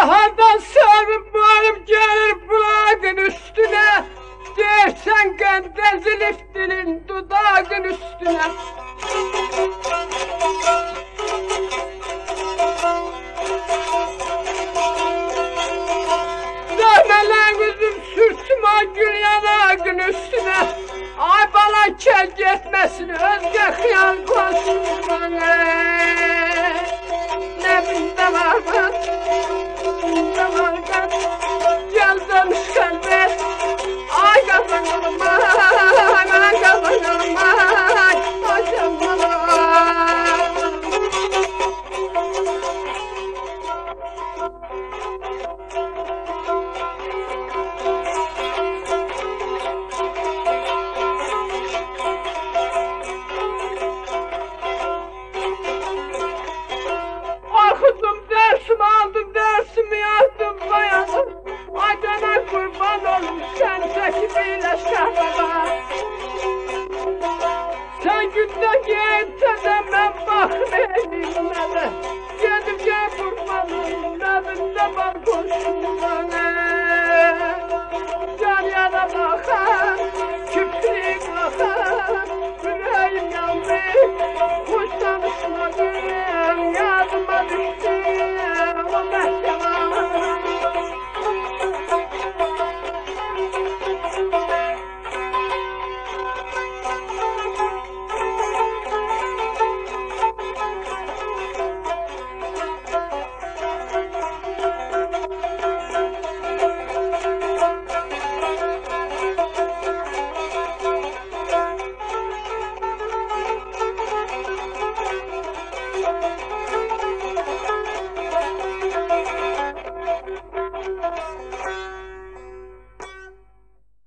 Bahardan sarıp varıp gelir bulağın üstüne. Dersen gönde zilif dilin dudağın üstüne. Dövmeler üzüm sürtüm o gül yanağın üstüne. Ay bana kel gitmesin özge hıyal konsun bana. Ne binde var mı? Binde var mı? Gel demiş kalbe. Ay kazanalım ay, ay kazanalım ay, ay kazanalım. Okudum dersimi aldım dersimi yazdım dayandım. Ay döner kurban olmuş sen tekibiyle şahbaba. Sen günde giyipte de ben bakmayayım nene. Gidip gel kurbanım nevinde bak koşun bana. Can yana bakar, küplüğü bakar. Yüreğim yandı, kuş tanışmadım, yardıma düştüm. O mehter